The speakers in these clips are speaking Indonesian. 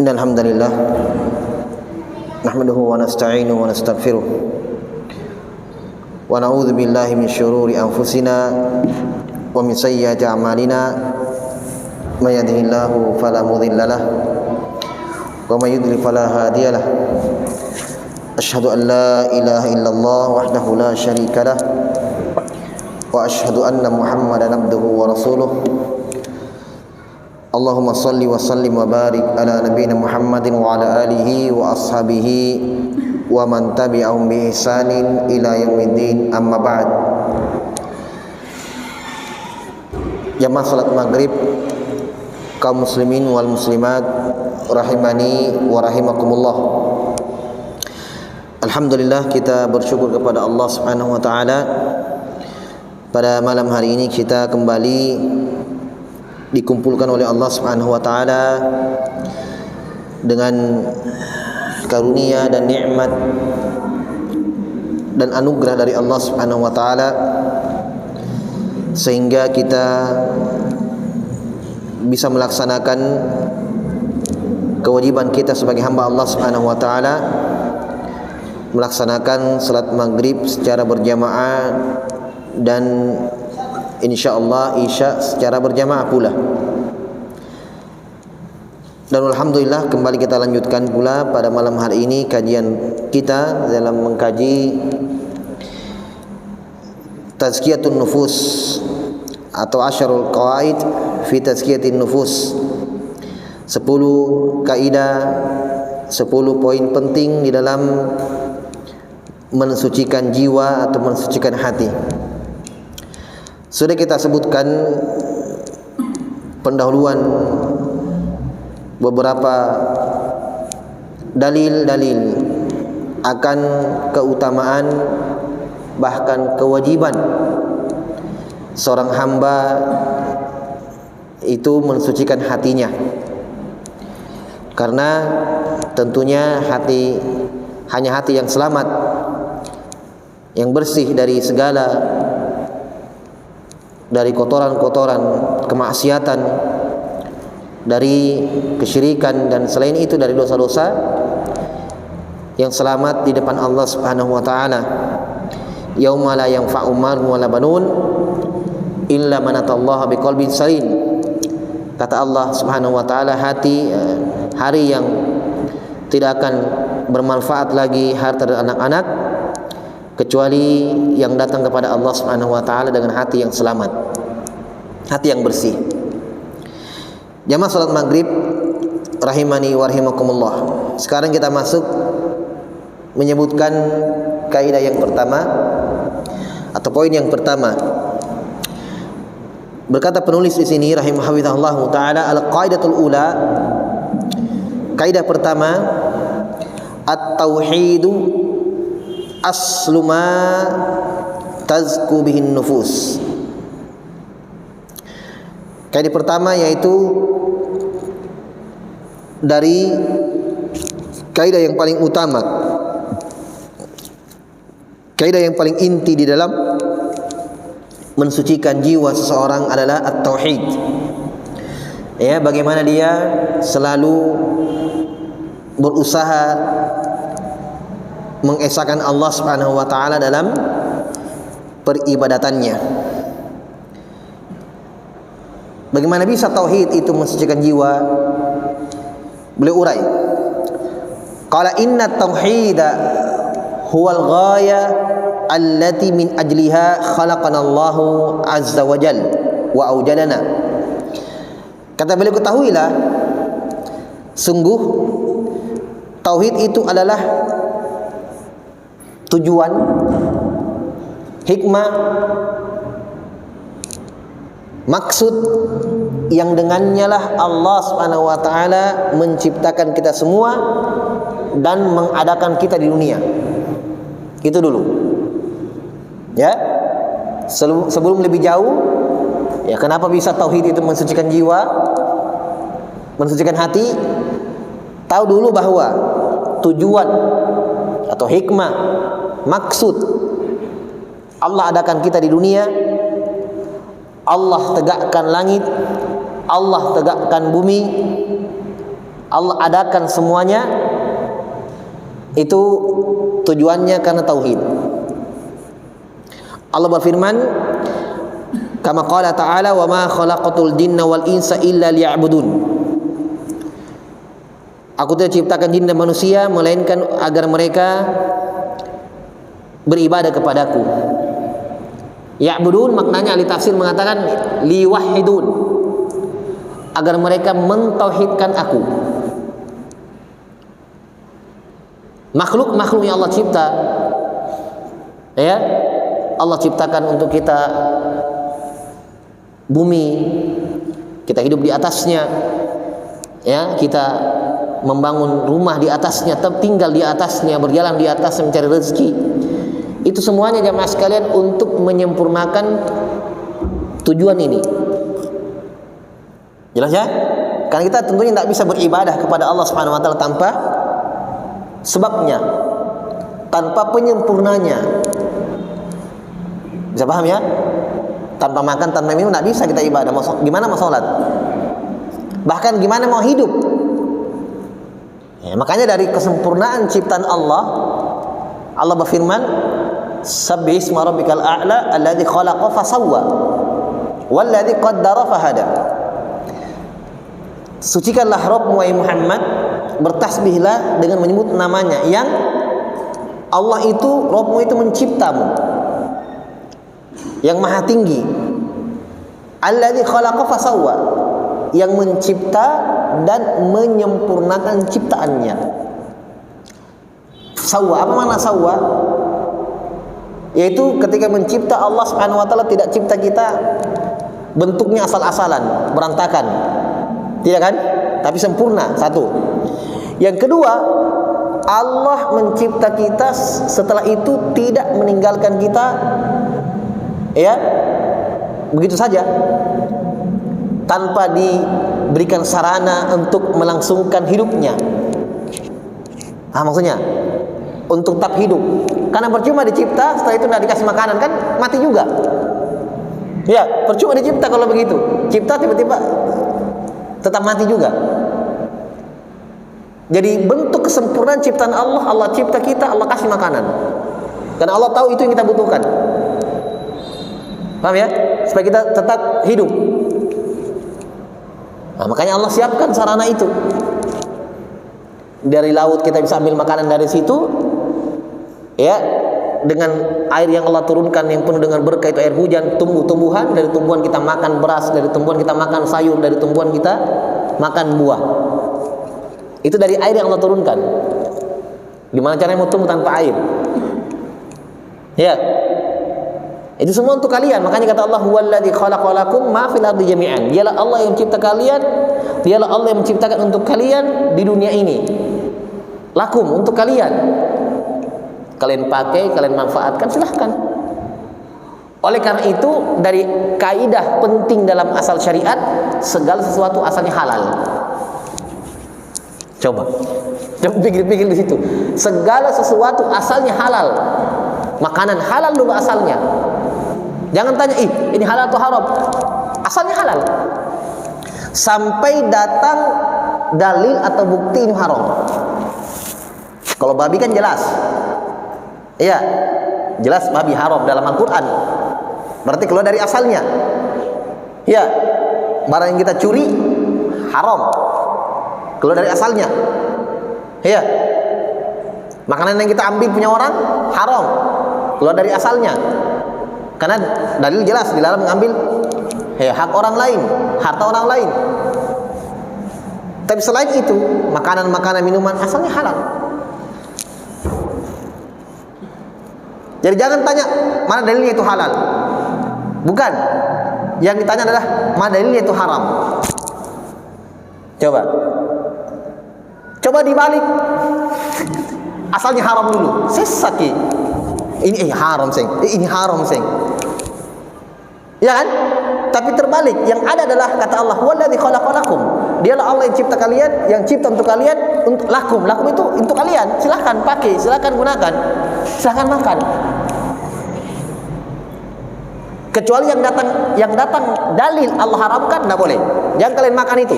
Innal hamdalillah nahmaduhu wa nasta'inuhu wa nastaghfiruh wa na'udzu billahi min syururi anfusina wa min sayyiati a'malina may yahdihillahu fala mudilla lahu wa may yudlil fala hadiyalah. Asyhadu an la ilaha illallah wahdahu la syarika lah wa asyhadu anna Muhammadan abduhu wa rasuluh. Allahumma salli wa sallim wa barik ala nabiyina Muhammadin wa ala alihi wa ashabihi wa man tabi'ahum bi ihsanin ila yaumiddin, amma ba'd. Jamaah salat maghrib kaum muslimin wal muslimat rahimani wa rahimakumullah. Alhamdulillah, kita bersyukur kepada Allah Subhanahu wa taala. Pada malam hari ini kita kembali dikumpulkan oleh Allah Subhanahu wa taala dengan karunia dan nikmat dan anugerah dari Allah Subhanahu wa taala, sehingga kita bisa melaksanakan kewajiban kita sebagai hamba Allah Subhanahu wa taala, melaksanakan salat maghrib secara berjamaah dan insyaallah isya secara berjamaah pula. Dan alhamdulillah kembali kita lanjutkan pula pada malam hari ini kajian kita dalam mengkaji Tazkiyatun Nufus atau Asyarul Qawaid fi Tazkiyatin Nufus, 10 kaidah, 10 poin penting di dalam mensucikan jiwa atau mensucikan hati. Sudah kita sebutkan pendahuluan beberapa dalil-dalil akan keutamaan bahkan kewajiban seorang hamba itu mensucikan hatinya. Karena tentunya hati hanya hati yang selamat, yang bersih dari segala, dari kotoran-kotoran kemaksiatan, dari kesyirikan dan selain itu dari dosa-dosa, yang selamat di depan Allah Subhanahu wa taala. Yauma la yanfa'u malun wala banun illa man atallaha biqalbin salim. Kata Allah Subhanahu wa taala, hari yang tidak akan bermanfaat lagi harta dan anak-anak kecuali yang datang kepada Allah Subhanahu wa taala dengan hati yang selamat, hati yang bersih. Jamaah salat maghrib rahimani wa rahimakumullah. Sekarang kita masuk menyebutkan kaidah yang pertama atau poin yang pertama. Berkata penulis di sini rahimahullah taala, al-qaidatul ula, kaidah pertama, at-tauhidu aslu ma tazku bihin nufus. Kaidah pertama yaitu dari kaidah yang paling utama, kaidah yang paling inti di dalam mensucikan jiwa seseorang adalah at-tauhid. Ya, bagaimana dia selalu berusaha mengesahkan Allah Subhanahu wa taala dalam peribadatannya. Bagaimana bisa tauhid itu mensucikan jiwa? Beliau urai, qala inna tauhida huwal ghaya allati min ajliha khalaqana Allahu azza wa jalla wa aujadana. Kata beliau, ketahuilah sungguh tauhid itu adalah tujuan, hikmah, maksud yang dengannya lah Allah Subhanahu wa taala menciptakan kita semua dan mengadakan kita di dunia. Itu dulu. Ya. Sebelum lebih jauh, ya kenapa bisa tauhid itu mensucikan jiwa, mensucikan hati? Tahu dulu bahwa tujuan atau hikmah, maksud Allah adakan kita di dunia, Allah tegakkan langit, Allah tegakkan bumi, Allah adakan semuanya itu tujuannya karena tauhid. Allah berfirman, kama qala ta'ala, wa ma khalaqatul jinna wal insa illa liya'budun. Aku tidak ciptakan jin dan manusia melainkan agar mereka beribadah kepadaku. Ya'budun maknanya ahli tafsir mengatakan liwahidun, agar mereka mentauhidkan aku. Makhluk-makhluk yang Allah cipta, ya, Allah ciptakan untuk kita bumi, kita hidup di atasnya, ya, kita membangun rumah di atasnya, tinggal di atasnya, berjalan di atasnya mencari rezeki. Itu semuanya jamaah sekalian untuk menyempurnakan tujuan ini. Jelas ya? Karena kita tentunya tidak bisa beribadah kepada Allah Subhanahu wa taala tanpa sebabnya, tanpa penyempurnanya. Bisa paham ya? Tanpa makan, tanpa minum tidak bisa kita ibadah. Gimana mau sholat? Bahkan gimana mau hidup? Ya, makanya dari kesempurnaan ciptaan Allah, Allah berfirman, Sabbih isma rabbikal a'la alladzi khalaqa fasawwa walladzi qaddara fahada. Sucikanlah Rabbmu wahai Muhammad, bertasbihlah dengan menyebut namanya yang Allah itu, Rabbmu itu menciptamu, yang maha tinggi. Alladzi khalaqa fasawwa, yang mencipta dan menyempurnakan ciptaannya. Sawwa, apa makna sawwa? Yaitu ketika mencipta, Allah Subhanahu wa taala tidak cipta kita bentuknya asal-asalan, berantakan. Tidak kan? Tapi sempurna, satu. Yang kedua, Allah mencipta kita, setelah itu tidak meninggalkan kita, ya, begitu saja, tanpa diberikan sarana untuk melangsungkan hidupnya. Maksudnya untuk tetap hidup. Karena percuma dicipta, setelah itu tidak dikasih makanan, kan mati juga. Ya, percuma dicipta kalau begitu. Cipta tiba-tiba tetap mati juga. Jadi bentuk kesempurnaan ciptaan Allah, Allah cipta kita, Allah kasih makanan. Karena Allah tahu itu yang kita butuhkan. Paham ya? Supaya kita tetap hidup. Nah, makanya Allah siapkan sarana itu. Dari laut kita bisa ambil makanan dari situ, ya, dengan air yang Allah turunkan yang penuh dengan berkah, itu air hujan, tumbuh-tumbuhan, dari tumbuhan kita makan beras, dari tumbuhan kita makan sayur, dari tumbuhan kita makan buah. Itu dari air yang Allah turunkan. Gimana caranya mau tumbuh tanpa air? Ya, itu semua untuk kalian. Makanya kata Allah, huwallazi khalaqalakum ma fil ardi jami'an. Dialah Allah yang mencipta kalian, dialah Allah yang menciptakan untuk kalian di dunia ini. Lakum, untuk kalian. Kalian pakai, kalian manfaatkan, silahkan. Oleh karena itu, dari kaidah penting dalam asal syariat, segala sesuatu asalnya halal. Coba pikir-pikir di situ. Segala sesuatu asalnya halal. Makanan halal dulu asalnya. Jangan tanya, ini halal atau haram. Asalnya halal. Sampai datang dalil atau bukti ini haram. Kalau babi kan jelas. Iya, jelas babi haram dalam Al-Quran. Berarti keluar dari asalnya. Iya, barang yang kita curi haram, keluar dari asalnya. Iya, makanan yang kita ambil punya orang haram, keluar dari asalnya. Karena dalil jelas dilarang mengambil hak orang lain, harta orang lain. Tapi selain itu, makanan-makanan, minuman asalnya halal. Jadi jangan tanya mana dalilnya itu halal. Bukan. Yang ditanya adalah mana dalilnya itu haram. Coba dibalik. Asalnya haram dulu. Sesaki. Ini haram seng. Ini haram seng. Ya kan? Tapi terbalik, yang ada adalah kata Allah, wallazi khalaqalakum. Dialah Allah yang cipta kalian, yang cipta untuk kalian, untuk lakum. Lakum itu untuk kalian. Silahkan pakai, silahkan gunakan, silahkan makan. Kecuali yang datang dalil Allah haramkan, tidak boleh. Jangan kalian makan itu,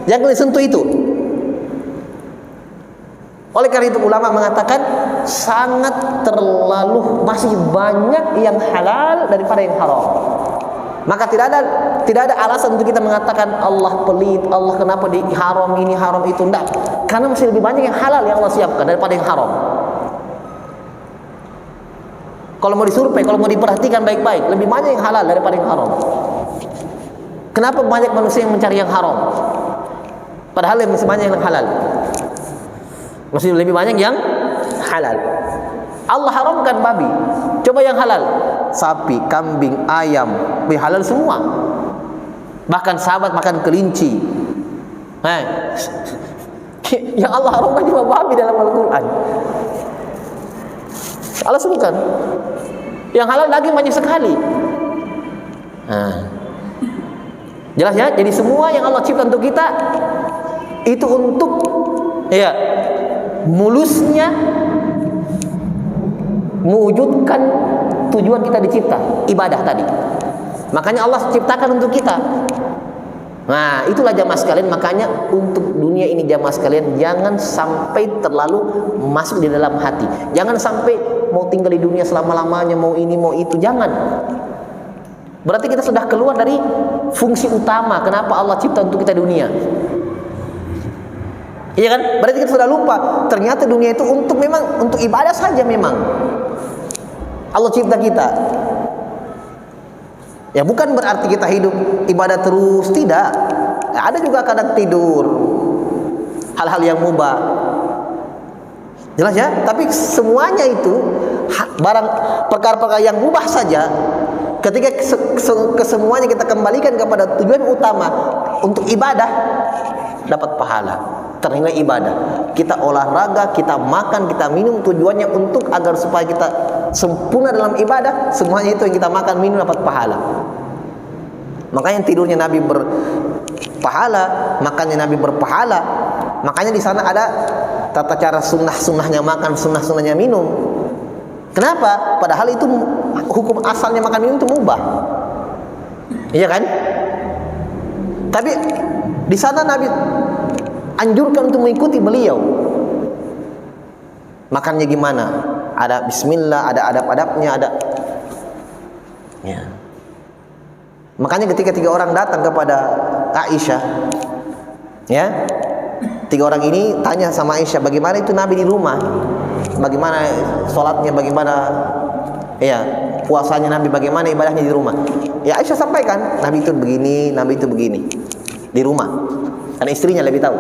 jangan kalian sentuh itu. Oleh karena itu ulama mengatakan sangat terlalu masih banyak yang halal daripada yang haram. Maka tidak ada alasan untuk kita mengatakan Allah pelit, Allah kenapa di haram ini haram itu, enggak. Karena masih lebih banyak yang halal yang Allah siapkan daripada yang haram. Kalau mau disurvei, kalau mau diperhatikan baik-baik, lebih banyak yang halal daripada yang haram. Kenapa banyak manusia yang mencari yang haram? Padahal yang masih banyak yang halal. Masih lebih banyak yang halal. Allah haramkan babi. Coba yang halal, sapi, kambing, ayam, halal semua. Bahkan sahabat makan kelinci. Yang Allah haramkan cuma babi dalam Al-Quran. Allah sebutkan. Yang halal daging banyak sekali. Jelas ya? Jadi semua yang Allah cipta untuk kita itu untuk mulusnya mewujudkan tujuan kita dicipta, ibadah tadi. Makanya Allah ciptakan untuk kita. Nah, itulah jamaah sekalian, makanya untuk dunia ini jamaah sekalian jangan sampai terlalu masuk di dalam hati. Jangan sampai mau tinggal di dunia selama-lamanya, mau ini mau itu, jangan. Berarti kita sudah keluar dari fungsi utama kenapa Allah cipta untuk kita dunia. Iya kan? Berarti kita sudah lupa ternyata dunia itu memang untuk ibadah saja memang. Allah cipta kita. Ya bukan berarti kita hidup ibadah terus, tidak. Ada juga kadang tidur, hal-hal yang mubah. Jelas ya? Tapi semuanya itu barang perkara-perkara yang mubah saja. Ketika kesemuanya kita kembalikan kepada tujuan utama untuk ibadah, dapat pahala, ternilai ibadah. Kita olahraga, kita makan, kita minum, tujuannya untuk agar supaya kita sempurna dalam ibadah. Semuanya itu yang kita makan, minum dapat pahala. Makanya tidurnya Nabi berpahala, makannya Nabi berpahala. Makanya di sana ada tata cara sunnah-sunnahnya makan, sunnah-sunnahnya minum. Kenapa? Padahal itu hukum asalnya makan minum itu mubah. Iya kan? Tapi di sana Nabi anjurkan untuk mengikuti beliau. Makannya gimana? Ada bismillah, ada adab-adabnya, ada. Ya. Makanya ketika 3 orang datang kepada Aisyah, ya, 3 orang ini tanya sama Aisyah, bagaimana itu Nabi di rumah? Bagaimana sholatnya, bagaimana puasanya Nabi, bagaimana ibadahnya di rumah? Ya Aisyah sampaikan, Nabi itu begini, Nabi itu begini di rumah. Karena istrinya lebih tahu.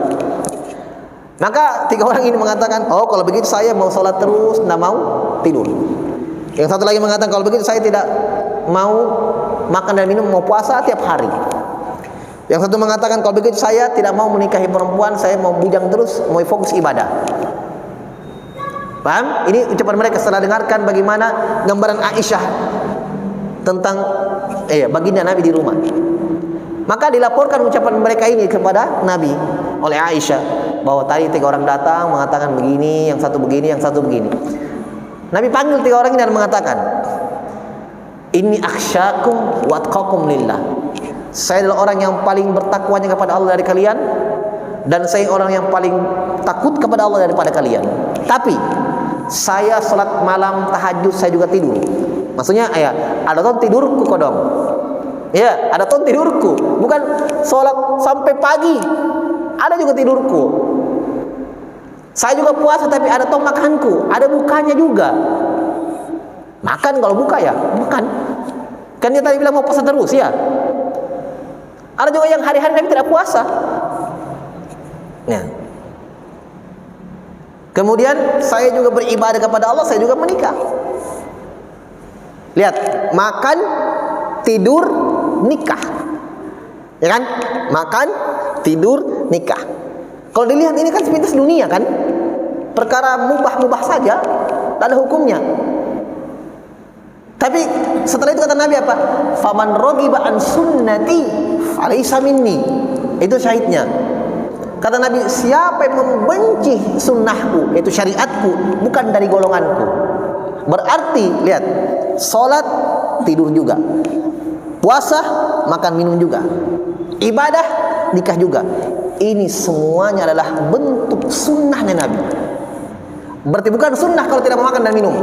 Maka 3 orang ini mengatakan, oh kalau begitu saya mau sholat terus, tidak mau tidur. Yang satu lagi mengatakan, kalau begitu saya tidak mau makan dan minum, mau puasa tiap hari. Yang satu mengatakan, kalau begitu saya tidak mau menikahi perempuan, saya mau bujang terus, mau fokus ibadah. Paham? Ini ucapan mereka. Setelah dengarkan bagaimana gambaran Aisyah tentang baginda Nabi di rumah, maka dilaporkan ucapan mereka ini kepada Nabi oleh Aisyah, bahwa tadi 3 orang datang mengatakan begini, yang satu begini, yang satu begini. Nabi panggil 3 orang ini dan mengatakan, inni akhsyakum wa atqakum lillah. Saya adalah orang yang paling bertakwanya kepada Allah dari kalian, dan saya orang yang paling takut kepada Allah daripada kalian. Tapi saya salat malam, tahajud, saya juga tidur. Maksudnya ada ton tidurku kodong. Ya, ada ton tidurku. Bukan salat sampai pagi. Ada juga tidurku. Saya juga puasa tapi ada ton makanku, ada bukanya juga. Makan kalau buka ya, makan. Kan dia tadi bilang mau puasa terus ya. Ada juga yang hari-hari Nabi tidak puasa. Nah. Kemudian saya juga beribadah kepada Allah, saya juga menikah. Lihat, makan, tidur, nikah. Ya kan? Makan, tidur, nikah. Kalau dilihat ini kan sepintas dunia kan? Perkara mubah-mubah saja, tak ada hukumnya. Tapi setelah itu kata Nabi apa? Faman raghiba an sunnati falaysa minni. Itu syahidnya. Kata Nabi, siapa yang membenci sunnahku, yaitu syariatku, bukan dari golonganku. Berarti lihat, sholat, tidur juga, puasa, makan minum juga, ibadah, nikah juga. Ini semuanya adalah bentuk sunnahnya Nabi. Berarti bukan sunnah kalau tidak mau makan dan minum.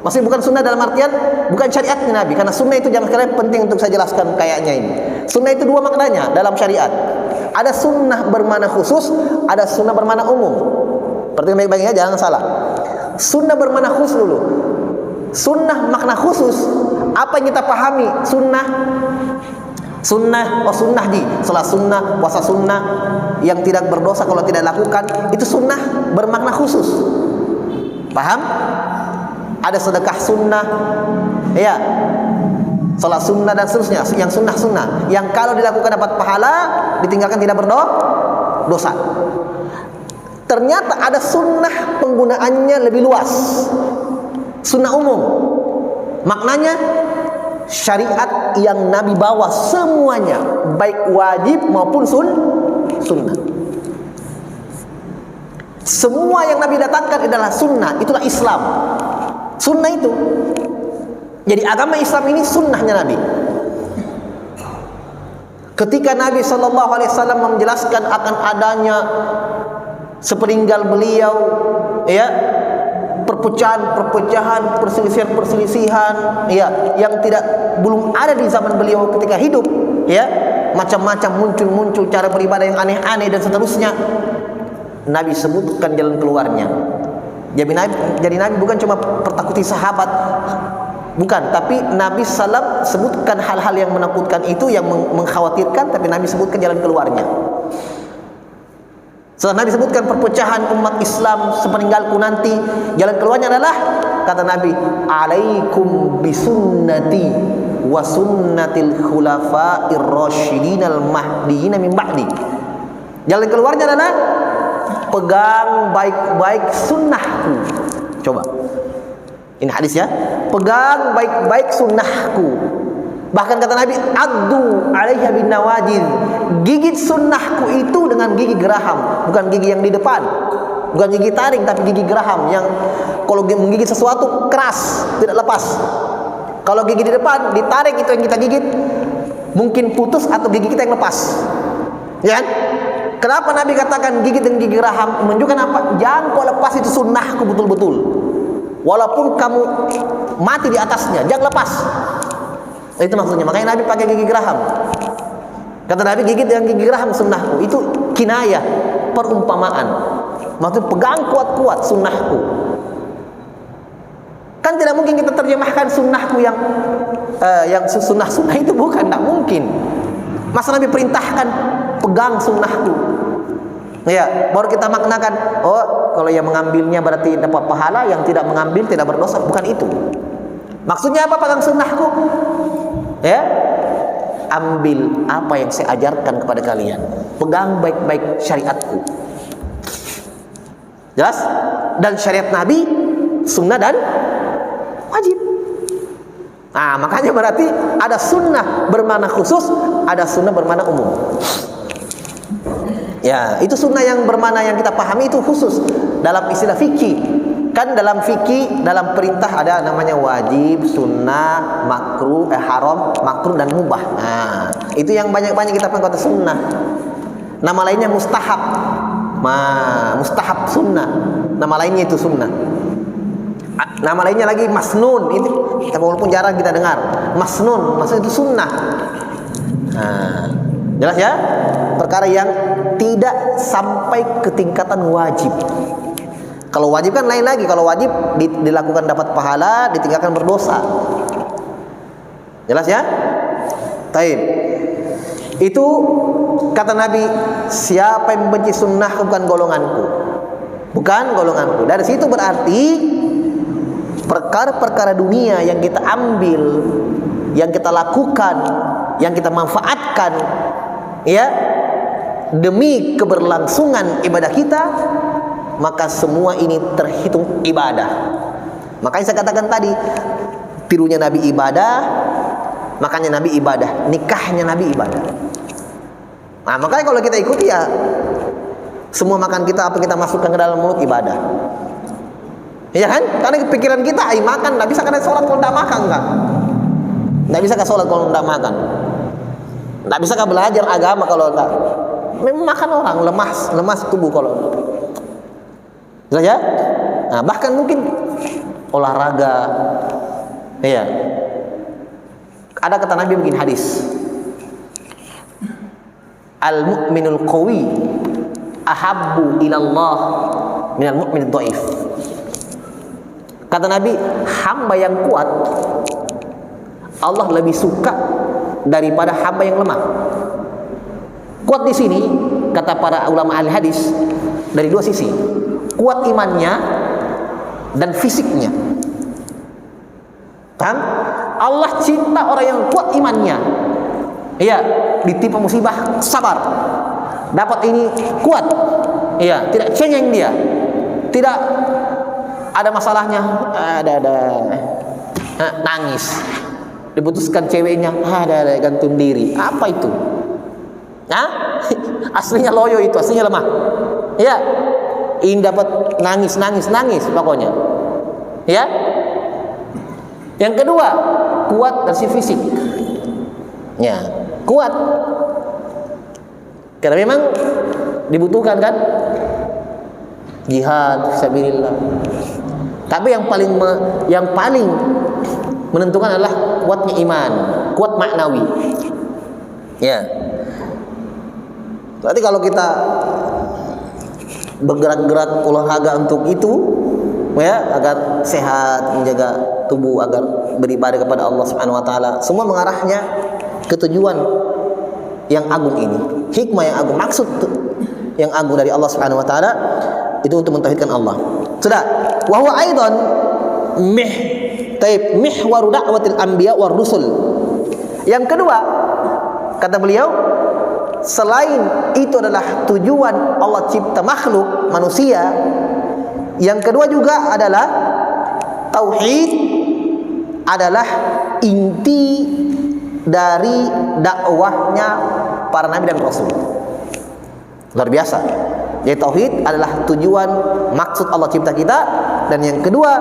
Maksudnya bukan sunnah dalam artian bukan syariatnya Nabi, karena sunnah itu jangan sekali penting untuk saya jelaskan kayaknya ini. Sunnah itu dua maknanya dalam syariat. Ada sunnah bermakna khusus, ada sunnah bermakna umum. Perhatikan baik-baiknya, jangan salah. Sunnah bermakna khusus dulu. Sunnah makna khusus, apa yang kita pahami sunnah? Sunnah, sunnah di salat sunnah, puasa sunnah, yang tidak berdosa kalau tidak lakukan, itu sunnah bermakna khusus. Paham? Ada sedekah sunnah, ya, salat sunnah dan seterusnya, yang sunnah-sunnah, yang kalau dilakukan dapat pahala, ditinggalkan tidak berdosa. Ternyata ada sunnah penggunaannya lebih luas, sunnah umum. Maknanya syariat yang Nabi bawa semuanya, baik wajib maupun sunnah. Semua yang Nabi datangkan adalah sunnah, itulah Islam. Sunnah itu. Jadi agama Islam ini sunnahnya Nabi. Ketika Nabi SAW menjelaskan akan adanya sepeninggal beliau, ya, perpecahan, perselisihan, ya, yang belum ada di zaman beliau ketika hidup, ya, macam-macam muncul cara beribadah yang aneh-aneh dan seterusnya. Nabi sebutkan jalan keluarnya. Jadi Nabi bukan cuma pertakuti sahabat, bukan, tapi Nabi SAW sebutkan hal-hal yang menakutkan itu, yang mengkhawatirkan, tapi Nabi sebutkan jalan keluarnya. Setelah Nabi sebutkan perpecahan umat Islam sepeninggalku nanti, jalan keluarnya adalah, kata Nabi, alaikum bisunnati wa sunnatil khulafa'ir rasyidinal mahdiyina min ba'di. Jalan keluarnya adalah pegang baik-baik sunnahku. Coba, ini hadis ya, pegang baik-baik sunnahku. Bahkan kata Nabi, addu alaiha bin nawajid, gigit sunnahku itu dengan gigi geraham, bukan gigi yang di depan, bukan gigi taring, tapi gigi geraham yang kalau menggigit sesuatu keras, tidak lepas. Kalau gigi di depan ditarik, itu yang kita gigit mungkin putus atau gigi kita yang lepas, ya kan? Kenapa Nabi katakan gigit dengan gigi geraham? Menunjukkan apa? Jangan kau lepas itu sunnahku betul-betul, walaupun kamu mati di atasnya, jangan lepas. Itu maksudnya. Makanya Nabi pakai gigi geraham. Kata Nabi, gigit dengan gigi geraham sunnahku. Itu kinayah, perumpamaan. Maksudnya pegang kuat-kuat sunnahku. Kan tidak mungkin kita terjemahkan sunnahku yang sunnah-sunnah itu, bukan, tidak mungkin. Masa Nabi perintahkan pegang sunnahku, ya, baru kita maknakan, oh, kalau yang mengambilnya berarti dapat pahala, yang tidak mengambil tidak berdosa. Bukan itu. Maksudnya apa pegang sunnahku? Ya, ambil apa yang saya ajarkan kepada kalian, pegang baik-baik syariatku. Jelas? Dan syariat Nabi sunnah dan wajib. Nah, makanya berarti ada sunnah bermakna khusus, ada sunnah bermakna umum. Ya, itu sunnah yang bermakna yang kita pahami itu khusus dalam istilah fikih. Kan dalam fikih, dalam perintah ada namanya wajib, sunnah, makruh, haram, makruh dan mubah. Nah, itu yang banyak-banyak kita pakai kata sunnah. Nama lainnya mustahab. Mustahab sunnah. Nama lainnya itu sunnah. Nama lainnya lagi masnun. Itu kita walaupun jarang kita dengar. Masnun, maksudnya itu sunnah. Nah, jelas ya? Perkara yang tidak sampai ke tingkatan wajib. Kalau wajib kan lain lagi. Kalau wajib dilakukan dapat pahala, ditinggalkan berdosa. Jelas ya? Taib. Itu kata Nabi, siapa yang membenci sunnah bukan golonganku. Bukan golonganku. Dari situ berarti perkara-perkara dunia yang kita ambil, yang kita lakukan, yang kita manfaatkan, ya, demi keberlangsungan ibadah kita, maka semua ini terhitung ibadah. Makanya saya katakan tadi, tirunya Nabi ibadah, makanya Nabi ibadah, nikahnya Nabi ibadah. Nah, makanya kalau kita ikuti, ya, semua makan kita, apa kita masukkan ke dalam mulut, ibadah. Ya kan? Karena pikiran kita, makan, nggak bisa karena sholat kalau tidak makan, kan? Nggak bisa ke sholat kalau tidak makan. Nggak bisa ke belajar agama kalau tidak. Memang makan orang, lemas tubuh kalau. Jelas ya? Nah, bahkan mungkin olahraga. Iya. Ada kata Nabi begini hadis. Al-mu'minul qawi ahabbu ilallah minal mu'minid dhaif. Kata Nabi, hamba yang kuat Allah lebih suka daripada hamba yang lemah. Kuat di sini kata para ulama ahli hadis dari dua sisi. Kuat imannya dan fisiknya. Paham? Allah cinta orang yang kuat imannya. Iya, ditimpa musibah sabar. Dapat ini kuat. Iya, tidak cengeng dia. Tidak ada masalahnya, nangis. Diputuskan ceweknya, ada gantung diri. Apa itu? Hah? Aslinya loyo itu, aslinya lemah. Iya. Ini dapat nangis pokoknya. Ya. Yang kedua, kuat dari fisik. Ya, kuat. Karena memang dibutuhkan kan jihad fisabilillah. Tapi yang paling menentukan adalah kuatnya iman, kuat maknawi. Ya. Berarti kalau kita bergerak-gerak olahraga untuk itu, ya, agar sehat, menjaga tubuh, agar beribadah kepada Allah Subhanahu wa taala, semua mengarahnya ke tujuan yang agung ini. Hikmah yang agung, maksud yang agung dari Allah Subhanahu wa taala itu untuk mentauhidkan Allah. Sudah, wa huwa aidan mihwaru da'watil anbiya war rusul. Yang kedua, kata beliau, selain itu adalah tujuan Allah cipta makhluk manusia, yang kedua juga adalah tauhid adalah inti dari dakwahnya para nabi dan rasul. Luar biasa. Jadi tauhid adalah tujuan maksud Allah cipta kita, dan yang kedua,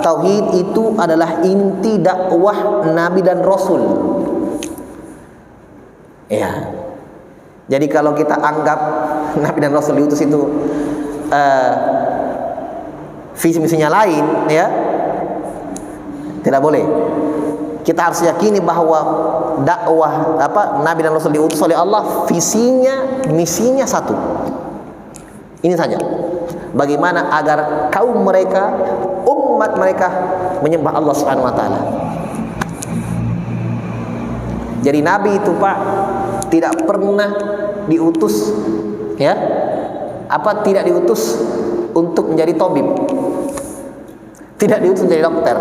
tauhid itu adalah inti dakwah nabi dan rasul. Ya. Jadi kalau kita anggap nabi dan rasul diutus itu visi misinya lain, ya, tidak boleh. Kita harus yakini bahwa dakwah nabi dan rasul diutus oleh Allah, visinya, misinya satu. Ini saja. Bagaimana agar kaum mereka, umat mereka menyembah Allah Subhanahu wa taala. Jadi nabi itu, Pak, tidak pernah diutus, ya, tidak diutus untuk menjadi tabib, tidak diutus menjadi dokter.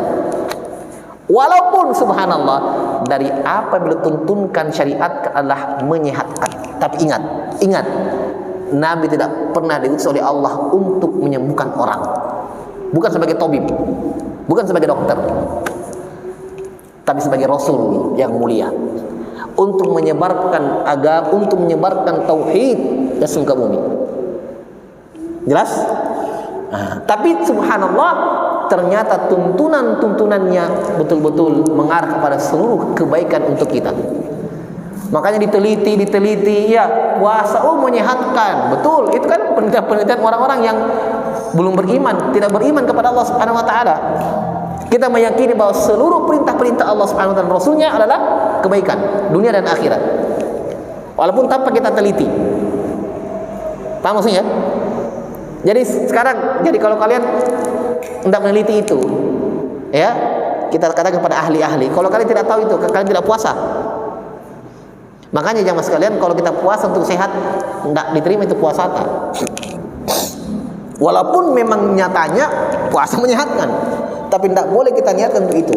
Walaupun subhanallah, dari apa yang beliau tuntunkan syariat adalah menyehatkan. Tapi ingat, nabi tidak pernah diutus oleh Allah untuk menyembuhkan orang, bukan sebagai tabib, bukan sebagai dokter, tapi sebagai rasul yang mulia, untuk menyebarkan agama, untuk menyebarkan tauhid ke seluruh bumi. Jelas? Tapi subhanallah, ternyata tuntunannya betul-betul mengarah kepada seluruh kebaikan untuk kita. Makanya diteliti, ya, puasa menyehatkan. Betul, itu kan penelitian orang-orang yang belum beriman, tidak beriman kepada Allah Subhanahu wa taala. Kita meyakini bahwa seluruh perintah-perintah Allah Subhanahu wa taala, Rasulnya adalah kebaikan dunia dan akhirat, walaupun tanpa kita teliti. Paham maksudnya? Jadi kalau kalian hendak meneliti itu, ya, kita katakan kepada ahli-ahli, kalau kalian tidak tahu itu, kalian tidak puasa. Makanya jamaah sekalian, kalau kita puasa untuk sehat, hendak diterima itu puasa tak? Walaupun memang nyatanya puasa menyehatkan, tapi tidak boleh kita niatkan untuk itu.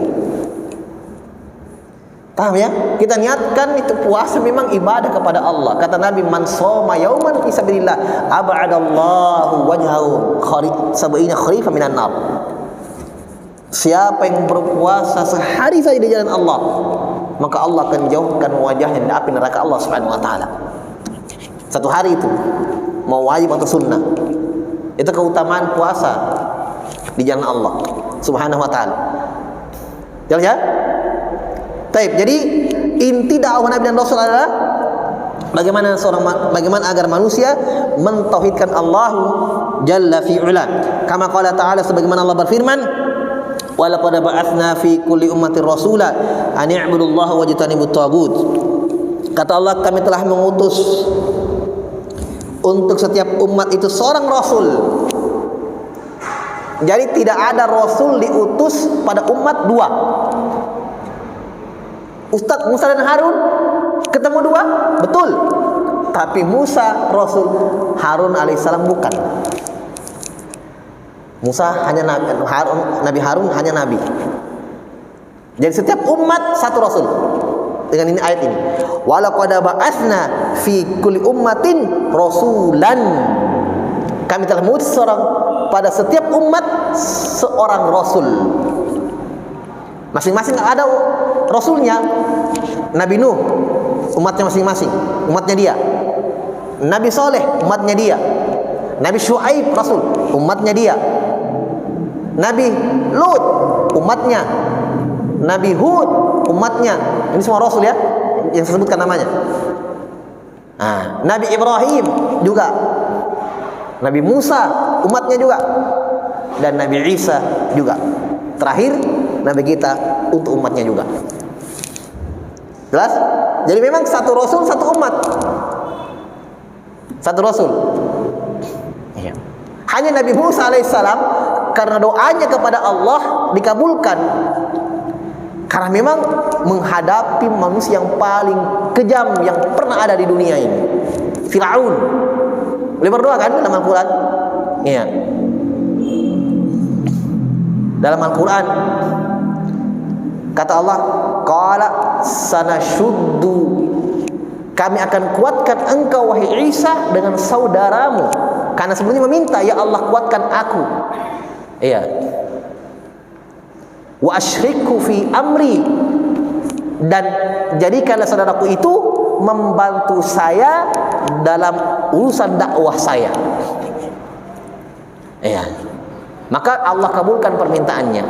Paham ya? Kita niatkan itu puasa memang ibadah kepada Allah. Kata Nabi, man shoma yauman fi sabilillah ab'adallahu wajhahu sab'ina kharifan minan nar. Siapa yang berpuasa sehari saja di jalan Allah, maka Allah akan jauhkan wajahnya dari api neraka Allah Subhanahu wa taala. Satu hari itu, mau wajib atau sunnah. Itu keutamaan puasa di jalan Allah Subhanahu wa taala. Jelas ya? Baik, jadi inti dakwah Nabi dan Rasul adalah bagaimana agar manusia mentauhidkan Allah jalla fi ula. Kama qala ta'ala, sebagaimana Allah berfirman, wa laqad ba'atsna fi kulli ummatin rasula an i'budullaha wajtanibut tagut. Kata Allah, kami telah mengutus untuk setiap umat itu seorang rasul. Jadi tidak ada rasul diutus pada umat dua. Ustaz Musa dan Harun ketemu dua, betul. Tapi Musa rasul, Harun alaihissalam bukan. Musa hanya nabi, Nabi Harun hanya nabi. Jadi setiap umat satu rasul. Dengan ini ayat ini. Walaqad ba'atsna fi kulli ummatin rasulan. Kami telah mengutus pada setiap umat seorang rasul. Masing-masing ada rasulnya. Nabi Nuh umatnya masing-masing, umatnya dia. Nabi Saleh umatnya dia. Nabi Syuaib rasul, umatnya dia. Nabi Lut umatnya. Nabi Hud umatnya. Ini semua rasul ya, yang saya sebutkan namanya. Nabi Ibrahim juga. Nabi Musa umatnya juga. Dan Nabi Isa juga. Terakhir Nabi kita untuk umatnya juga. Jelas? Jadi memang satu rasul satu umat. Satu rasul. Iya. Hanya Nabi Musa alaihissalam karena doanya kepada Allah dikabulkan. Karena memang menghadapi manusia yang paling kejam yang pernah ada di dunia ini, Firaun. Boleh berdoa kan dalam Al-Quran? Iya. Dalam Al-Quran kata Allah, qala sanashuddu, kami akan kuatkan engkau wahai Isa dengan saudaramu. Karena sebelumnya meminta, ya Allah kuatkan aku. Iya. Wa asyriku fi amri, dan jadikanlah saudaraku itu membantu saya dalam urusan dakwah saya. Iya. Maka Allah kabulkan permintaannya.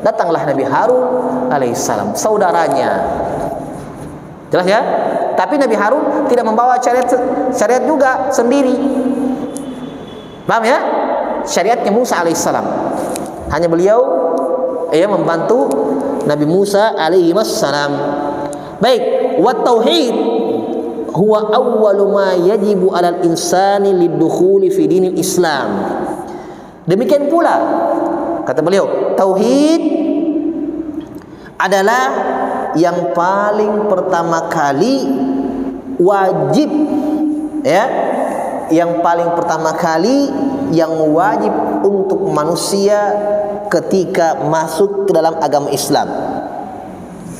Datanglah Nabi Harun alaihissalam, saudaranya. Jelas ya? Tapi Nabi Harun tidak membawa syariat juga sendiri. Paham ya? Syariatnya Musa alaihissalam. Hanya beliau membantu Nabi Musa alaihi wassalam. Baik, wa tauhid huwa awwalu ma yajibu 'alal insani lidukhuli fi dinil Islam. Demikian pula kata beliau, tauhid adalah yang paling pertama kali wajib, ya, yang paling pertama kali yang wajib untuk manusia ketika masuk ke dalam agama Islam.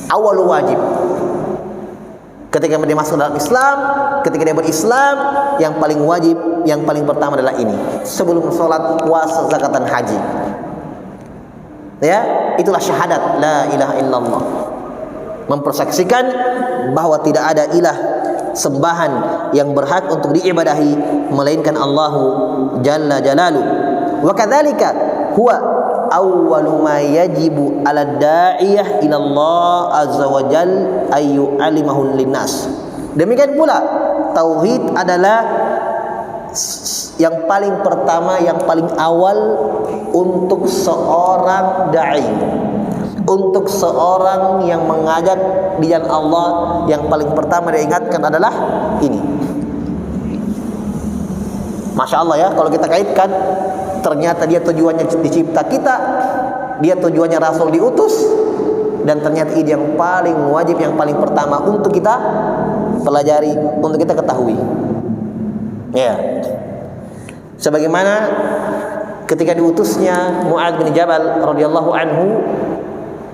Awal wajib. Ketika dia masuk dalam Islam, ketika dia berislam, yang paling wajib, yang paling pertama adalah ini. Sebelum sholat, puasa, zakat, dan haji. Ya, itulah syahadat la ilaha illallah. Mempersaksikan bahwa tidak ada ilah sembahan yang berhak untuk diibadahi melainkan Allahu jalla jalalu. Wa kadzalika huwa awwalu ma yajibu 'ala da'iyah ila Allah azza wa jal ayu alimahu linnas. Demikian pula tauhid adalah yang paling pertama, yang paling awal untuk seorang dai, untuk seorang yang mengajak di jalan Allah. Yang paling pertama diingatkan adalah ini. Masya Allah ya, kalau kita kaitkan, ternyata dia tujuannya dicipta kita, dia tujuannya Rasul diutus, dan ternyata ini yang paling wajib, yang paling pertama untuk kita pelajari, untuk kita ketahui. Ya, sebagaimana ketika diutusnya Mu'adz bin Jabal radhiyallahu anhu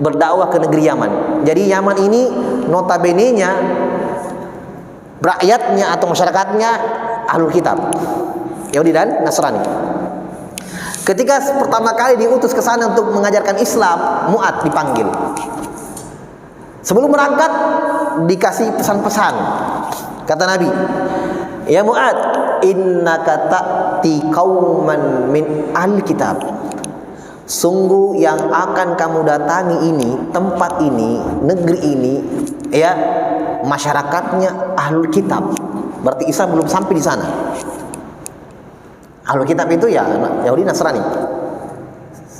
berdakwah ke negeri Yaman. Jadi Yaman ini notabene-nya rakyatnya atau masyarakatnya Ahlul Kitab, Yahudi dan Nasrani. Ketika pertama kali diutus ke sana untuk mengajarkan Islam, Mu'adz dipanggil. Sebelum berangkat dikasih pesan-pesan. Kata Nabi, "Ya Mu'adz, innaka ta'ti qauman min ahli kitab." Sungguh yang akan kamu datangi ini, tempat ini, negeri ini, ya, masyarakatnya Ahlul Kitab. Berarti Isa belum sampai di sana. Ahlul kitab itu ya Yahudi Nasrani.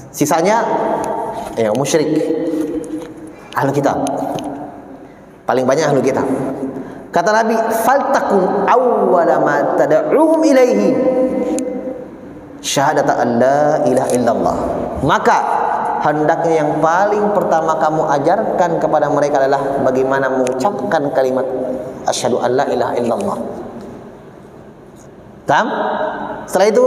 Sisanya ya musyrik. Ahlul kitab. Paling banyak ahlul kitab. Kata Nabi, "Faltakun awwala ma tad'uhum ilaihi syahadata an la ilaha illallah." Maka hendaknya yang paling pertama kamu ajarkan kepada mereka adalah bagaimana mengucapkan kalimat asyhadu an la ilaha illallah. Paham? Setelah itu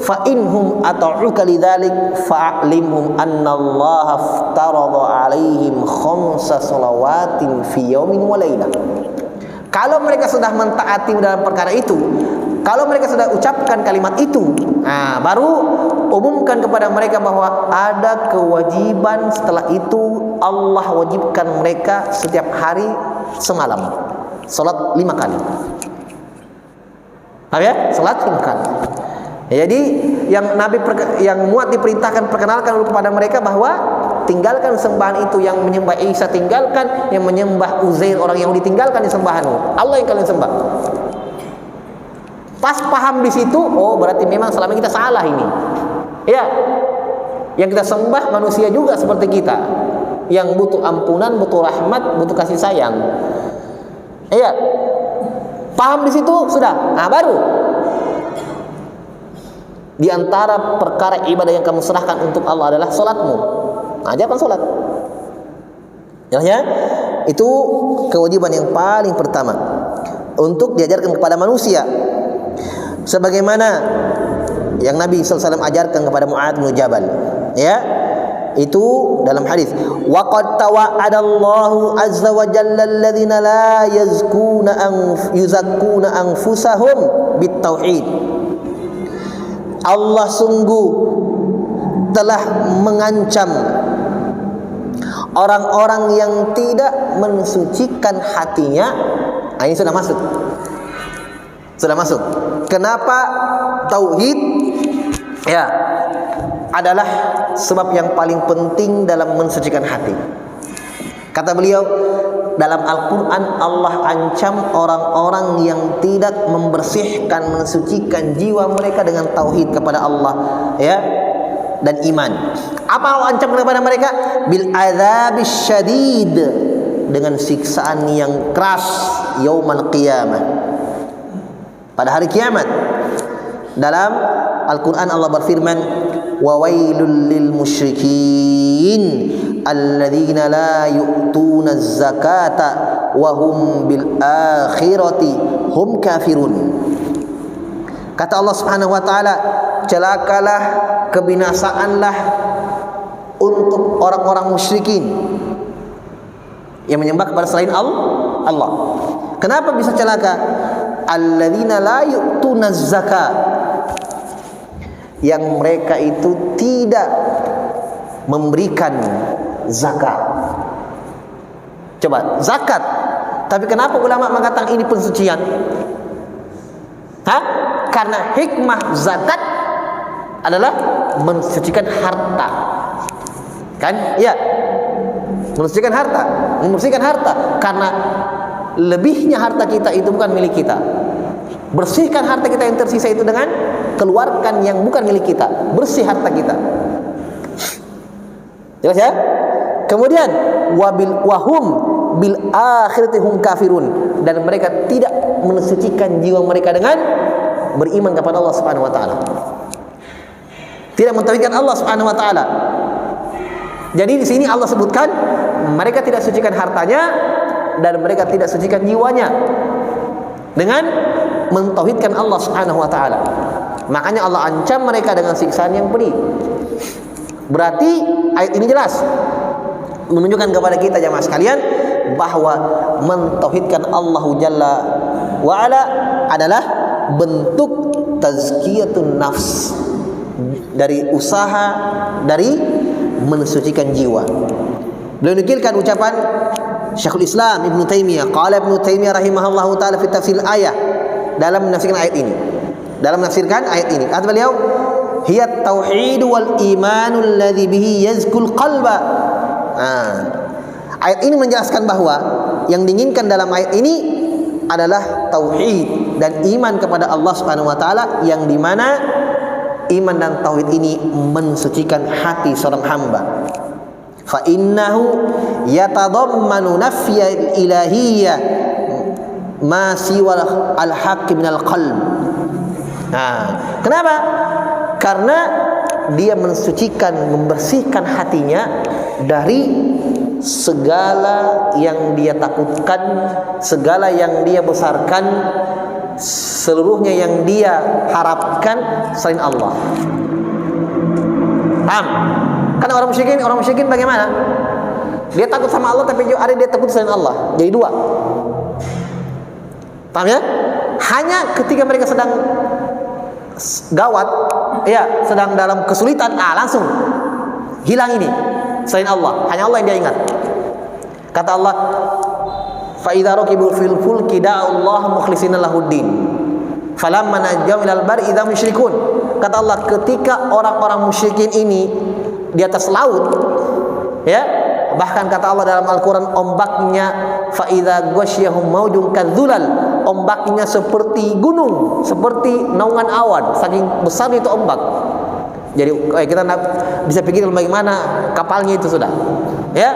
fa inhum ata'uka lidzalik fa'limhum anna Allah aftarada 'alaihim khamsa shalawatin fi yaumin wa lailah. Kalau mereka sudah mentaati dalam perkara itu, kalau mereka sudah ucapkan kalimat itu, baru umumkan kepada mereka bahwa ada kewajiban setelah itu Allah wajibkan mereka setiap hari semalam salat 5 kali. Ya, salat 5 kali. Jadi yang muat diperintahkan perkenalkan dulu kepada mereka bahwa tinggalkan sembahan itu, yang menyembah Isa tinggalkan, yang menyembah Uzair orang Yahudi tinggalkan sembahanmu. Allah yang kalian sembah. Pas paham di situ, oh berarti memang selama kita salah ini. Ya. Yang kita sembah manusia juga seperti kita. Yang butuh ampunan, butuh rahmat, butuh kasih sayang. Iya. Paham di situ sudah. Baru di antara perkara ibadah yang kamu serahkan untuk Allah adalah salatmu. Ajarkan salat. Ya, itu kewajiban yang paling pertama untuk diajarkan kepada manusia. Sebagaimana yang Nabi SAW ajarkan kepada Mu'adz bin Jabal. Ya. Itu dalam hadis, wa qad tawa'adallahu azza wa jalla alladhina la yuzakkuna anfusahum bitauhid. Allah sungguh telah mengancam orang-orang yang tidak mensucikan hatinya. Ini sudah masuk. Sudah masuk. Kenapa tauhid? Ya, adalah sebab yang paling penting dalam mensucikan hati. Kata beliau, dalam Al-Quran Allah ancam orang-orang yang tidak membersihkan, mensucikan jiwa mereka dengan tauhid kepada Allah, ya, dan iman. Apa Allah ancam kepada mereka? Bil adzabis syadid, dengan siksaan yang keras yaumal qiyamah, pada hari kiamat. Dalam Al-Quran Allah berfirman, wa wailul lil musyrikin alladzina la yu'tuna zakata wa hum bil akhirati hum kafirun. Kata Allah Subhanahu wa taala, celakalah, kebinasaanlah untuk orang-orang musyrikin yang menyembah kepada selain Allah. Kenapa bisa celaka? Alladzina la yu'tuna zakat, yang mereka itu tidak memberikan zakat. Coba, zakat. Tapi kenapa ulama mengatakan ini pensucian? Karena hikmah zakat adalah mensucikan harta. Kan? Iya. Mensucikan harta. Membersihkan harta. Karena lebihnya harta kita itu bukan milik kita. Bersihkan harta kita yang tersisa itu dengan keluarkan yang bukan milik kita. Bersih harta kita. Jelas ya? Kemudian wahum bil akhirati hum kafirun, dan mereka tidak mensucikan jiwa mereka dengan beriman kepada Allah Subhanahu wa taala. Tidak mentauhidkan Allah Subhanahu wa taala. Jadi di sini Allah sebutkan mereka tidak sucikan hartanya dan mereka tidak sucikan jiwanya dengan mentauhidkan Allah Subhanahu wa taala. Makanya Allah ancam mereka dengan siksaan yang pedih. Berarti ayat ini jelas menunjukkan kepada kita jemaah sekalian bahwa mentauhidkan Allah Jalla wa ala adalah bentuk tazkiyatun nafs, dari usaha dari mensucikan jiwa. Beliau nukilkan ucapan Syekhul Islam Ibnu Taimiyah, qala Ibnu Taimiyah rahimahullahu taala fi tafsir ayat, dalam menafsirkan ayat ini. Dalam menafsirkan ayat ini, kata beliau, hiya tauhid wal iman alladhi bihi yazkul qalba. Ayat ini menjelaskan bahwa yang diinginkan dalam ayat ini adalah tauhid dan iman kepada Allah Subhanahu wa taala, yang dimana iman dan tauhid ini mensucikan hati seorang hamba. Fa innahu yatadammanu nafya ilahiyyah ma siwa al-haqq min al-qalb. Nah, kenapa? Karena dia mensucikan, membersihkan hatinya dari segala yang dia takutkan, segala yang dia besarkan, seluruhnya yang dia harapkan selain Allah. Paham? Karena orang musyrikin bagaimana? Dia takut sama Allah tapi ada dia takut selain Allah. Jadi dua. Paham ya? Hanya ketika mereka sedang gawat, ya, sedang dalam kesulitan, langsung hilang ini selain Allah. Hanya Allah yang dia ingat. Kata Allah, fa idza raqibu fil fulki da'u Allah mukhlishina lahuddin falamma najjahum ilal barri idza musyrikun. Kata Allah, ketika orang-orang musyrikin ini di atas laut, ya, bahkan kata Allah dalam Al-Quran, ombaknya fa idza ghasyahum maujun kadzulal, ombaknya seperti gunung, seperti naungan awan, saking besar itu ombak. Jadi kita bisa pikir bagaimana kapalnya itu sudah, ya,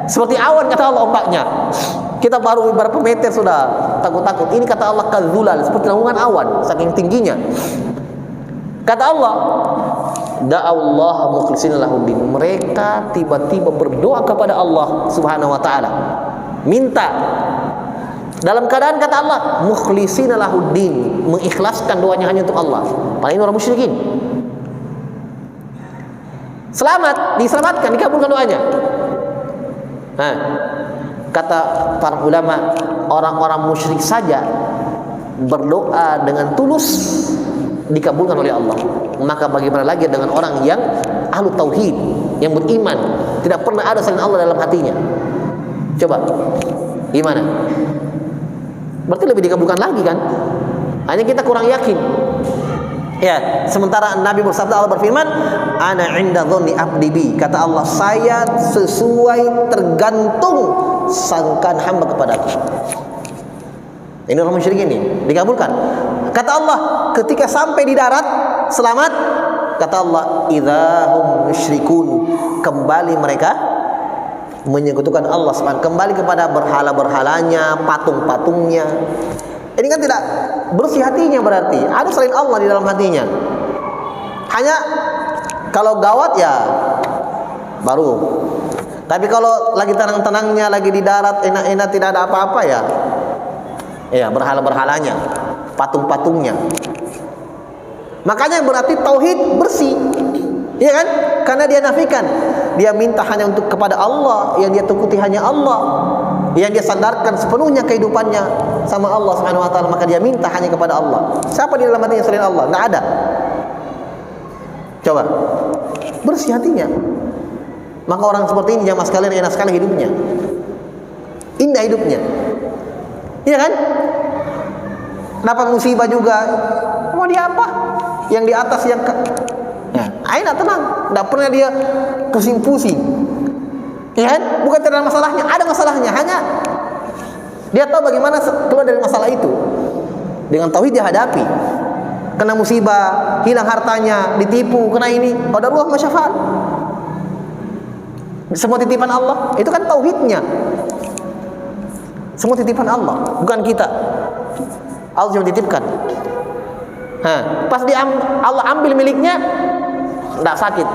seperti awan kata Allah ombaknya. Kita baru beberapa meter sudah takut-takut. Ini kata Allah kadzulal, seperti naungan awan, saking tingginya. Kata Allah, da'allah mukhlishina lahuddin. Mereka tiba-tiba berdoa kepada Allah Subhanahu wa taala. Minta dalam keadaan kata Allah mukhlishina lahuddin, mengikhlaskan doanya hanya untuk Allah. Paling orang musyrikin. Selamat, diselamatkan, dikabulkan doanya. Nah, kata para ulama, orang-orang musyrik saja berdoa dengan tulus dikabulkan oleh Allah. Maka bagaimana lagi dengan orang yang ahlu tauhid, yang beriman, tidak pernah ada selain Allah dalam hatinya. Coba, gimana? Berarti lebih dikabulkan lagi kan? Hanya kita kurang yakin. Ya, sementara Nabi bersabda, Allah berfirman, ana inda dhanni abdi bi. Kata Allah, saya sesuai tergantung sangkaan hamba kepadaku. Ini orang musyrik ini dikabulkan. Kata Allah, ketika sampai di darat selamat, kata Allah, idzahum musyrikun, kembali mereka menyekutukan Allah SWT, kembali kepada berhala-berhalanya, patung-patungnya. Ini kan tidak bersih hatinya, berarti ada selain Allah di dalam hatinya. Hanya kalau gawat ya baru. Tapi kalau lagi tenang-tenangnya, lagi di darat enak-enak, tidak ada apa-apa ya, ya berhala-berhalanya, patung-patungnya. Makanya berarti tauhid bersih, ya kan? Karena dia nafikan, dia minta hanya untuk kepada Allah, yang dia takuti hanya Allah, yang dia sandarkan sepenuhnya kehidupannya sama Allah Subhanahu wa taala, maka dia minta hanya kepada Allah. Siapa di dalam hatinya selain Allah? Enggak ada. Coba bersih hatinya. Maka orang seperti ini jamaah sekalian enak sekali hidupnya. Indah hidupnya. Iya kan? Dapat musibah juga, mau dia apa? Yang di atas yang enak tenang, tidak pernah dia pusing-pusing. Ya kan? Bukan tidak ada masalahnya, ada masalahnya, hanya dia tahu bagaimana keluar dari masalah itu. Dengan tauhid dia hadapi. Kena musibah, hilang hartanya, ditipu, kena ini, qadarullah ma syaa. Semua titipan Allah, itu kan tauhidnya. Semua titipan Allah, bukan kita. Allah cuma titipkan. Pas Allah ambil miliknya, tidak sakit.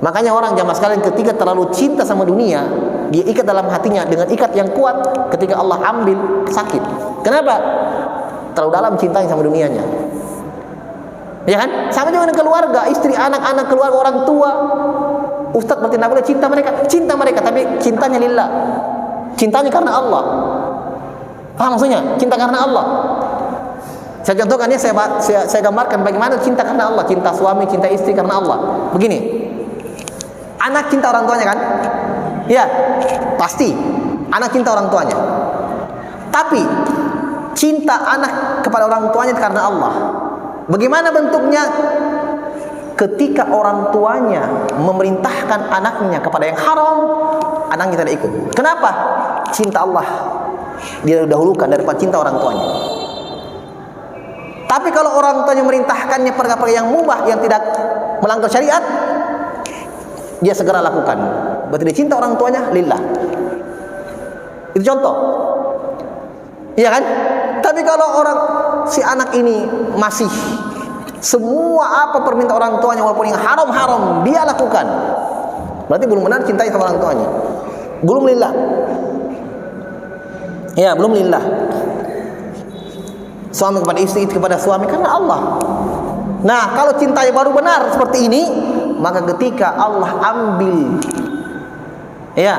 Makanya orang jamaah sekalian ketika terlalu cinta sama dunia, dia ikat dalam hatinya dengan ikat yang kuat. Ketika Allah ambil, sakit. Kenapa? Terlalu dalam cintanya sama dunianya. Ya kan? Sama juga dengan keluarga, istri, anak-anak, keluarga, orang tua. Ustaz berarti tidak boleh cinta mereka, tapi cintanya lillah. Cintanya karena Allah. Paham maksudnya? Cinta karena Allah. Saya contohkan ya, saya gambarkan bagaimana cinta karena Allah, cinta suami, cinta istri karena Allah. Begini, anak cinta orang tuanya kan? Ya, pasti. Anak cinta orang tuanya. Tapi cinta anak kepada orang tuanya karena Allah. Bagaimana bentuknya? Ketika orang tuanya memerintahkan anaknya kepada yang haram, anaknya tidak ikut. Kenapa? Cinta Allah dia dahulukan daripada cinta orang tuanya. Tapi kalau orang tuanya merintahkannya perkara yang mubah, yang tidak melanggar syariat, dia segera lakukan. Berarti dia cinta orang tuanya lillah. Itu contoh. Iya kan? Tapi kalau si anak ini masih semua apa permintaan orang tuanya walaupun yang haram-haram dia lakukan, berarti belum benar cintai sama orang tuanya. Belum lillah. Ya, belum lillah. Suami kepada istri, istri kepada suami karena Allah. Nah, kalau cintanya baru benar seperti ini, maka ketika Allah ambil, ya,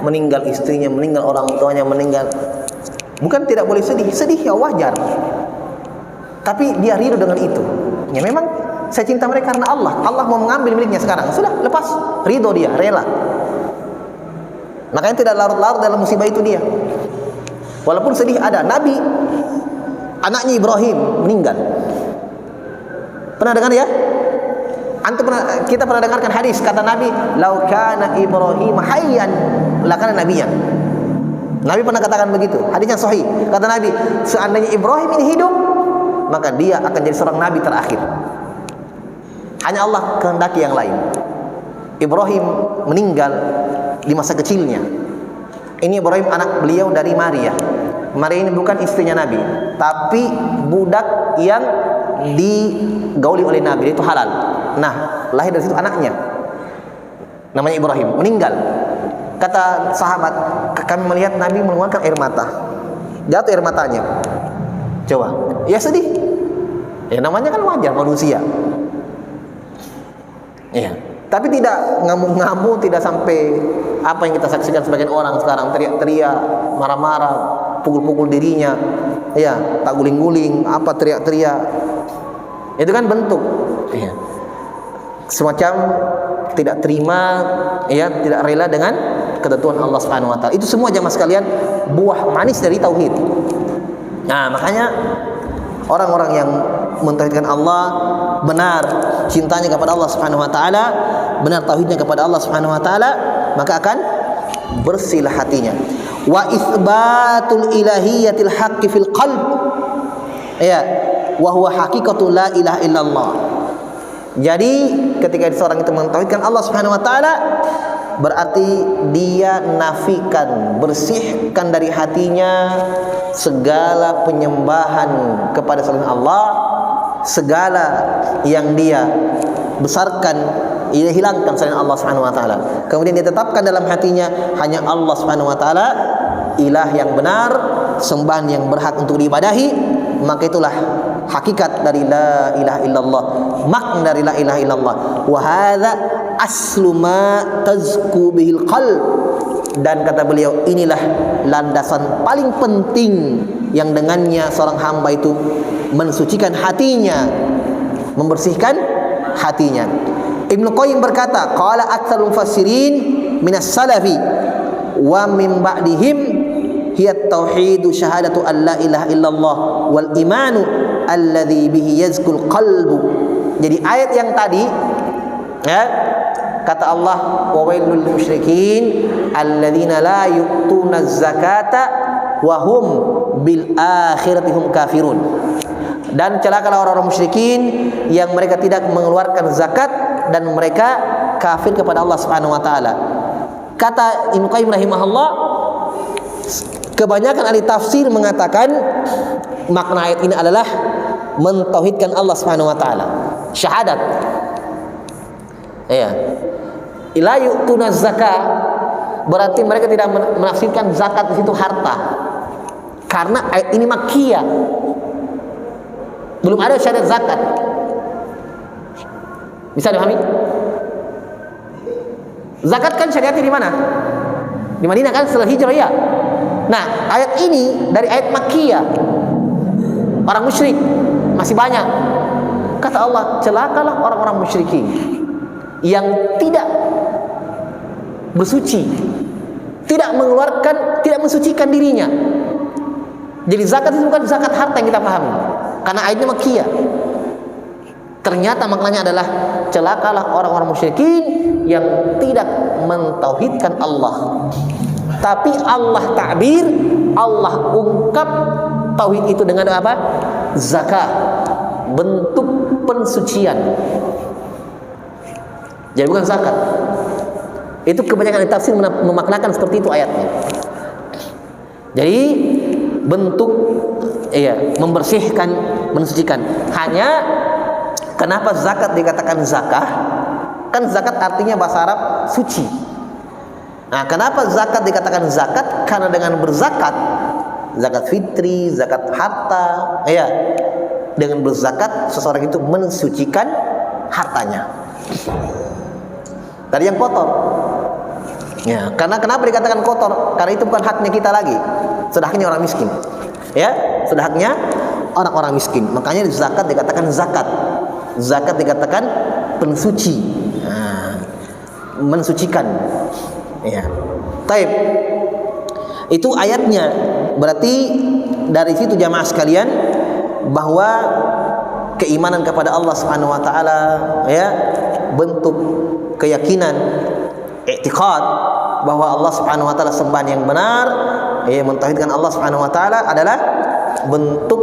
meninggal istrinya, meninggal orang tuanya, meninggal, bukan tidak boleh sedih, sedih ya wajar. Tapi dia ridho dengan itu. Ya memang saya cinta mereka karena Allah. Allah mau mengambil miliknya sekarang. Sudah, lepas, ridho dia, rela. Makanya tidak larut-larut dalam musibah itu dia. Walaupun sedih ada. Nabi, anaknya Ibrahim meninggal. Pernah dengar ya? Kita pernah dengarkan hadis kata Nabi, "Lau kana Ibrahim hayyan lakana nabiyyan." Nabi pernah katakan begitu. Hadisnya sahih. Kata Nabi, seandainya Ibrahim ini hidup, maka dia akan jadi seorang nabi terakhir. Hanya Allah kehendaki yang lain. Ibrahim meninggal di masa kecilnya. Ini Ibrahim anak beliau dari Maria. Maria ini bukan istrinya Nabi, tapi budak yang digauli oleh Nabi, itu halal. Nah, lahir dari situ anaknya, namanya Ibrahim, meninggal. Kata sahabat, kami melihat Nabi mengeluarkan air mata, jatuh air matanya. Coba, ya sedih. Ya namanya kan wajar manusia. Iya. Tapi tidak ngamuk-ngamuk, tidak sampai apa yang kita saksikan sebagian orang sekarang, teriak-teriak, marah-marah, pukul-pukul dirinya, ya, tak guling-guling, apa teriak-teriak. Itu kan bentuk, ya, semacam tidak terima, ya, tidak rela dengan ketentuan Allah Subhanahu wa taala. Itu semua jamaah sekalian buah manis dari tauhid. Nah, makanya orang-orang yang mentauhidkan Allah, benar cintanya kepada Allah Subhanahu wa taala, benar tauhidnya kepada Allah Subhanahu wa taala, maka akan bersihlah hatinya. Wa itsbatul ilahiyatil haqqi fil qalb. Ya, wa huwa haqiqatu la ilaha illallah. Jadi ketika seorang itu mentauhidkan Allah Subhanahu wa taala, berarti dia nafikan, bersihkan dari hatinya segala penyembahan kepada selain Allah, segala yang dia besarkan, ia hilangkan selain Allah Subhanahu wa taala. Kemudian dia tetapkan dalam hatinya hanya Allah Subhanahu wa taala ilah yang benar, sembahan yang berhak untuk diibadahi. Maka itulah hakikat dari la ilaha illallah, makna dari la ilaha illallah. Wa hadza aslu ma tazku bihil qalb. Dan kata beliau, inilah landasan paling penting yang dengannya seorang hamba itu mensucikan hatinya, membersihkan hatinya. Ibnu Qayyim berkata, qala aktsarul mufassirin minas salafi wa min ba'dihim hiya tauhidu syahadatu an la ilaha illallah wal imanu alladzi bihi yazkul qalbu. Jadi ayat yang tadi, ya, kata Allah, wa wailul musyrikin alladzina la yu'tuna zakata wa hum bil akhirati hum kafirun. Dan celakalah orang-orang musyrikin yang mereka tidak mengeluarkan zakat dan mereka kafir kepada Allah Subhanahu wa taala. Kata Ibnu Qayyim rahimahullah, kebanyakan ahli tafsir mengatakan makna ayat ini adalah mentauhidkan Allah Subhanahu wa taala, syahadat. Ya. La yu'tuna zakat berarti mereka tidak menafsirkan zakat di situ harta. Karena ayat ini makkiyah. Belum ada syahadat zakat. Bisa dipahami? Zakat kan syariatnya di mana? Di Madinah kan setelah hijrah ya. Nah, ayat ini dari ayat makkiyah. Orang musyrik masih banyak. Kata Allah, celakalah orang-orang musyrikin yang tidak bersuci, tidak mengeluarkan, tidak mensucikan dirinya. Jadi zakat itu bukan zakat harta yang kita pahami, karena ayatnya makkiyah. Ternyata maknanya adalah celakalah orang-orang musyrikin yang tidak mentauhidkan Allah. Tapi Allah ta'bir, Allah ungkap tauhid itu dengan apa? Zakat. bentuk pensucian. Jadi bukan zakat. Itu kebanyakan tafsir memaknakan seperti itu ayatnya. Jadi bentuk membersihkan, mensucikan. Hanya kenapa zakat dikatakan zakah? Kan zakat artinya bahasa Arab suci. Nah, kenapa zakat dikatakan zakat? Karena dengan berzakat, zakat fitri, zakat harta, dengan berzakat seseorang itu mensucikan hartanya dari yang kotor. Ya, karena kenapa dikatakan kotor? Karena itu bukan haknya kita lagi, sudah haknya orang miskin. Sudah haknya orang-orang miskin. Makanya zakat dikatakan zakat. Zakat dikatakan pensuci, mensucikan. Taib. Itu ayatnya. Berarti dari situ jamaah sekalian bahwa keimanan kepada Allah Subhanahu wa taala, bentuk keyakinan, i'tiqad bahwa Allah Subhanahu wa taala sembahan yang benar, mentauhidkan Allah Subhanahu wa taala adalah bentuk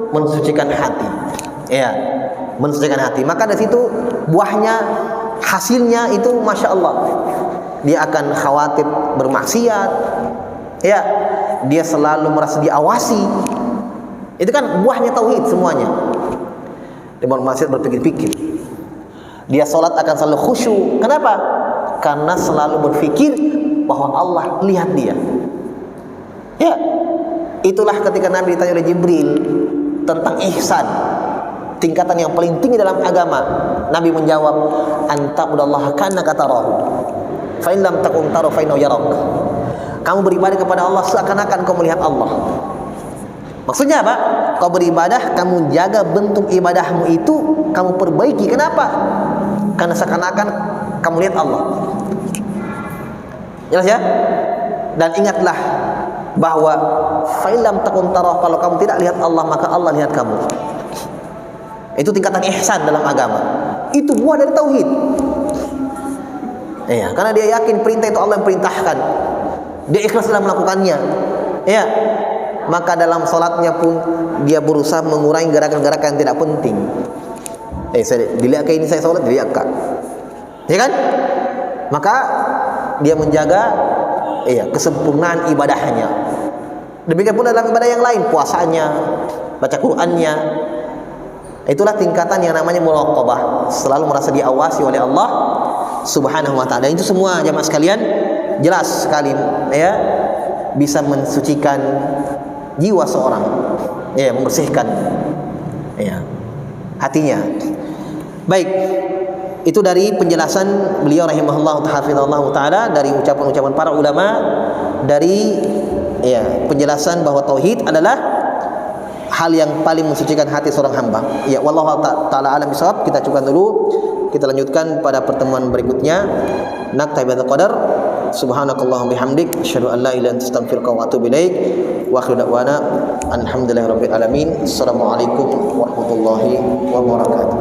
mensucikan hati. Mensucikan hati. Maka dari situ buahnya, hasilnya itu masya Allah. Dia akan khawatir bermaksiat. Dia selalu merasa diawasi. Itu kan buahnya tauhid semuanya. Dia bermaksiat berpikir-pikir. Dia sholat akan selalu khusyuk. Kenapa? Karena selalu berpikir bahwa Allah lihat dia. Itulah ketika Nabi ditanya oleh Jibril tentang ihsan, tingkatan yang paling tinggi dalam agama. Nabi menjawab, anta'budallaha ka'annaka tarahu, fa in lam takun tarahu fa innahu yarak. Kamu beribadah kepada Allah seakan-akan kau melihat Allah. Maksudnya apa? Kau beribadah, kamu jaga bentuk ibadahmu itu, kamu perbaiki. Kenapa? Karena seakan-akan kamu lihat Allah. Jelas ya? Dan ingatlah bahwa fa in lam takun tarahu, kalau kamu tidak lihat Allah, maka Allah lihat kamu. Itu tingkatan ihsan dalam agama. Itu buah dari tauhid. Karena dia yakin perintah itu Allah yang perintahkan. Dia ikhlas dalam melakukannya. Maka dalam salatnya pun dia berusaha mengurangi gerakan-gerakan yang tidak penting. Dilihat kayak ini saya salat, dilihat kak. Kan? Maka dia menjaga kesempurnaan ibadahnya. Demikian pula dalam ibadah yang lain, puasanya, baca Qur'annya. Itulah tingkatan yang namanya muraqabah, selalu merasa diawasi oleh Allah Subhanahu wa taala. Itu semua jamaah sekalian jelas sekali bisa mensucikan jiwa seorang, membersihkan hatinya. Baik, itu dari penjelasan beliau rahimahullah taala, dari ucapan-ucapan para ulama, dari penjelasan bahwa tauhid adalah hal yang paling mensucikan hati seorang hamba. Wallahu taala alam bisawab. Kita cukupkan dulu. Kita lanjutkan pada pertemuan berikutnya. Naktabi bihadzal qadar. Subhanakallahumma bihamdik, asyhadu an la ilaha illa anta, astaghfiruka wa atubu ilaik. Wa akhiru da'wana alhamdulillahirabbil alamin. Assalamualaikum warahmatullahi wabarakatuh.